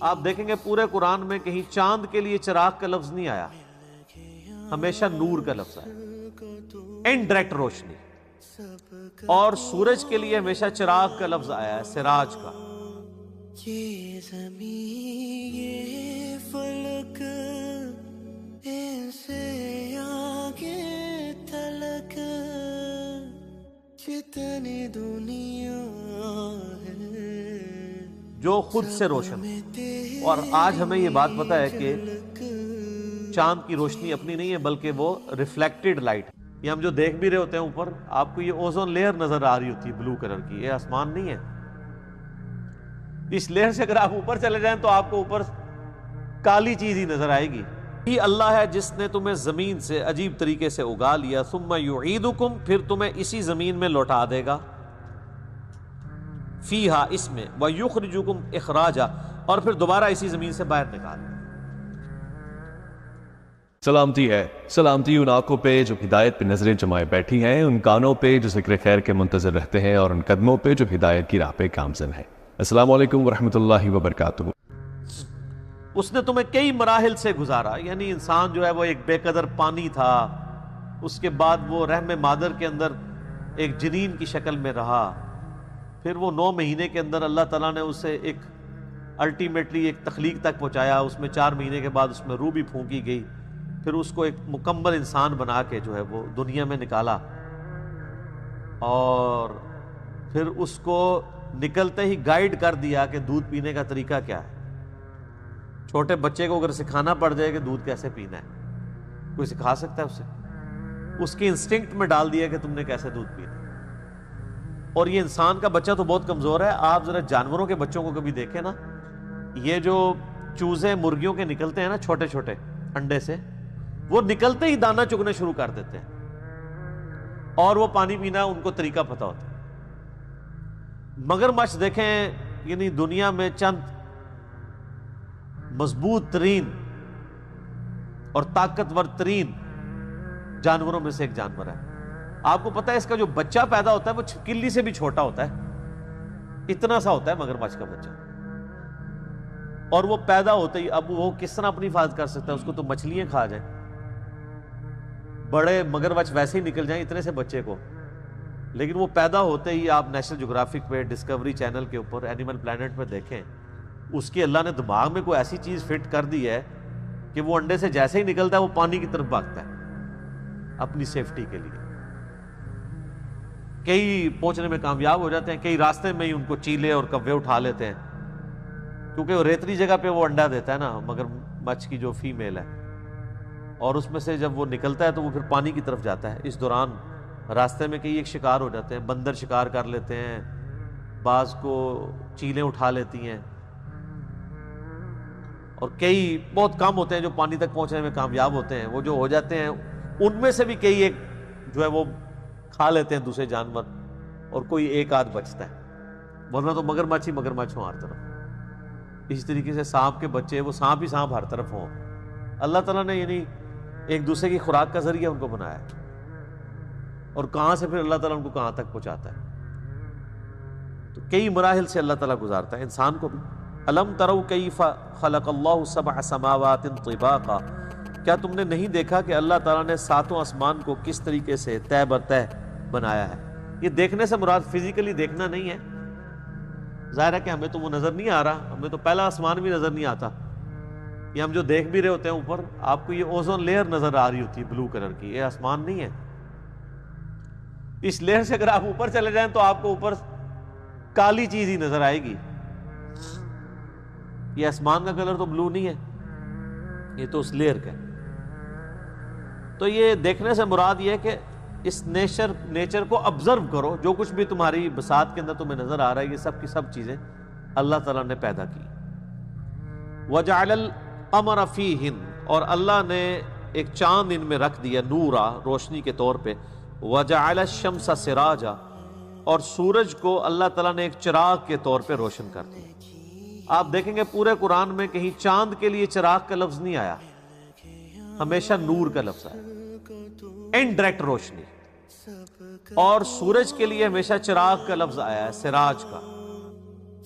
آپ دیکھیں گے پورے قرآن میں کہیں چاند کے لیے چراغ کا لفظ نہیں آیا، ہمیشہ نور کا لفظ آیا، انڈائریکٹ روشنی۔ اور سورج کے لیے ہمیشہ چراغ کا لفظ آیا ہے، سراج کا۔ یہ زمین یہ فلک ان سے آگے تلک جتنی دنیا ہے جو خود سے روشن۔ اور آج ہمیں یہ بات پتہ ہے کہ چاند کی روشنی اپنی نہیں ہے بلکہ وہ ریفلیکٹڈ لائٹ۔ یہ ہم جو دیکھ بھی رہے ہوتے ہیں اوپر، آپ کو یہ اوزون لیئر نظر آ رہی ہوتی ہے بلو کلر کی، یہ آسمان نہیں ہے۔ اس لیئر سے اگر آپ اوپر چلے جائیں تو آپ کو اوپر کالی چیز ہی نظر آئے گی۔ یہ اللہ ہے جس نے تمہیں زمین سے عجیب طریقے سے اگا لیا، ثم یعیدکم، پھر تمہیں اسی زمین میں لوٹا دے گا، فیہا، اس میں، ویخرجکم اخراجا، اور پھر دوبارہ اسی زمین سے باہر نکال دے۔ سلامتی ہے، سلامتی ان آنکھوں پہ جو ہدایت پہ نظریں جمائے بیٹھی ہیں، ان کانوں پہ جو ذکر خیر کے منتظر رہتے ہیں، اور ان قدموں پہ جو ہدایت کی راہ پہ گامزن ہیں۔ السلام علیکم ورحمۃ اللہ وبرکاتہ۔ اس نے تمہیں کئی مراحل سے گزارا، یعنی انسان جو ہے وہ ایک بے قدر پانی تھا، اس کے بعد وہ رحم مادر کے اندر ایک جنین کی شکل میں رہا، پھر وہ 9 مہینے کے اندر اللہ تعالیٰ نے اسے ایک الٹیمیٹلی ایک تخلیق تک پہنچایا، اس میں 4 مہینے کے بعد اس میں روح بھی پھونکی گئی، پھر اس کو ایک مکمل انسان بنا کے جو ہے وہ دنیا میں نکالا، اور پھر اس کو نکلتے ہی گائیڈ کر دیا کہ دودھ پینے کا طریقہ کیا ہے۔ چھوٹے بچے کو اگر سکھانا پڑ جائے کہ دودھ کیسے پینا ہے، کوئی سکھا سکتا ہے اسے؟ اس کے انسٹنکٹ میں ڈال دیا کہ تم نے کیسے دودھ پینا ہے۔ اور یہ انسان کا بچہ تو بہت کمزور ہے، آپ ذرا جانوروں کے بچوں کو کبھی دیکھیں نا، یہ جو چوزے مرغیوں کے نکلتے ہیں نا چھوٹے چھوٹے انڈے سے، وہ نکلتے ہی دانہ چگنے شروع کر دیتے ہیں، اور وہ پانی پینا ان کو طریقہ پتہ ہوتا ہے۔ مگرمچھ دیکھیں، یعنی دنیا میں چند مضبوط ترین اور طاقتور ترین جانوروں میں سے ایک جانور ہے۔ آپ کو پتہ ہے اس کا جو بچہ پیدا ہوتا ہے وہ چھپکلی سے بھی چھوٹا ہوتا ہے، اتنا سا ہوتا ہے مگرمچھ کا بچہ، اور وہ پیدا ہوتے ہی اب وہ کس طرح اپنی حفاظت کر سکتا ہے؟ اس کو تو مچھلیاں کھا جائیں، بڑے مگرمچھ ویسے ہی نکل جائیں اتنے سے بچے کو، لیکن وہ پیدا ہوتے ہی آپ نیشنل جغرافک پہ، ڈسکوری چینل کے اوپر، اینیمل پلانٹ پہ دیکھیں، اس کے اللہ نے دماغ میں کوئی ایسی چیز فٹ کر دی ہے کہ وہ انڈے سے جیسے ہی نکلتا ہے وہ پانی کی طرف بھاگتا ہے اپنی سیفٹی کے لیے۔ کئی پہنچنے میں کامیاب ہو جاتے ہیں، کئی راستے میں ہی ان کو چیلے اور کوے اٹھا لیتے ہیں، کیونکہ وہ ریتلی جگہ پہ وہ انڈا دیتا ہے نا مگرمچھ کی جو فیمیل ہے، اور اس میں سے جب وہ نکلتا ہے تو وہ پھر پانی کی طرف جاتا ہے۔ اس دوران راستے میں کئی ایک شکار ہو جاتے ہیں، بندر شکار کر لیتے ہیں، بعض کو چیلیں اٹھا لیتی ہیں، اور کئی بہت کم ہوتے ہیں جو پانی تک پہنچنے میں کامیاب ہوتے ہیں۔ وہ جو ہو جاتے ہیں ان میں سے بھی کئی ایک جو ہے وہ کھا لیتے ہیں دوسرے جانور، اور کوئی ایک آدھ بچتا ہے، ورنہ تو مگرمچھ ہی مگرمچھ ہوں ہر طرف۔ اسی طریقے سے سانپ کے بچے، وہ سانپ ہی سانپ ہر طرف ہوں۔ اللہ تعالیٰ نے یعنی ایک دوسرے کی خوراک کا ذریعہ ان کو بنایا ہے، اور کہاں سے پھر اللہ تعالیٰ ان کو کہاں تک پہنچاتا ہے۔ تو کئی مراحل سے اللہ تعالیٰ گزارتا ہے انسان کو بھی۔ الم تروا کیف خلق اللہ 7 سماوات طباقا، کیا تم نے نہیں دیکھا کہ اللہ تعالیٰ نے 7 آسمان کو کس طریقے سے تہ بتہ بنایا ہے؟ یہ دیکھنے سے مراد فزیکلی دیکھنا نہیں ہے، ظاہر ہے کہ ہمیں تو وہ نظر نہیں آ رہا، ہمیں تو پہلا آسمان بھی نظر نہیں آتا، یہ ہم جو دیکھ بھی رہے ہوتے ہیں اوپر، آپ کو یہ اوزون لیئر نظر آ رہی ہوتی ہے بلو کلر کی، یہ آسمان نہیں ہے۔ اس لیئر سے اگر آپ اوپر چلے جائیں تو آپ کو اوپر کالی چیز ہی نظر آئے گی، یہ آسمان کا کلر تو بلو نہیں ہے، یہ تو اس لیئر کا ہے۔ تو یہ دیکھنے سے مراد یہ ہے کہ اس نیچر کو آبزرو کرو، جو کچھ بھی تمہاری بساط کے اندر تمہیں نظر آ رہا ہے، یہ سب کی سب چیزیں اللہ تعالیٰ نے پیدا کی۔ وَجَعَلَ الْقَمَرَ فِيهِنَّ، اور اللہ نے ایک چاند ان میں رکھ دیا نورا، روشنی کے طور پہ۔ وَجَعَلَ الشَّمْسَ سِرَاجًا، اور سورج کو اللہ تعالیٰ نے ایک چراغ کے طور پہ روشن کر دیا۔ آپ دیکھیں گے پورے قرآن میں کہیں چاند کے لیے چراغ کا لفظ نہیں آیا، ہمیشہ نور کا لفظ آیا، انڈائریکٹ روشنی۔ اور سورج کے لیے ہمیشہ چراغ کا لفظ آیا ہے، سراج کا۔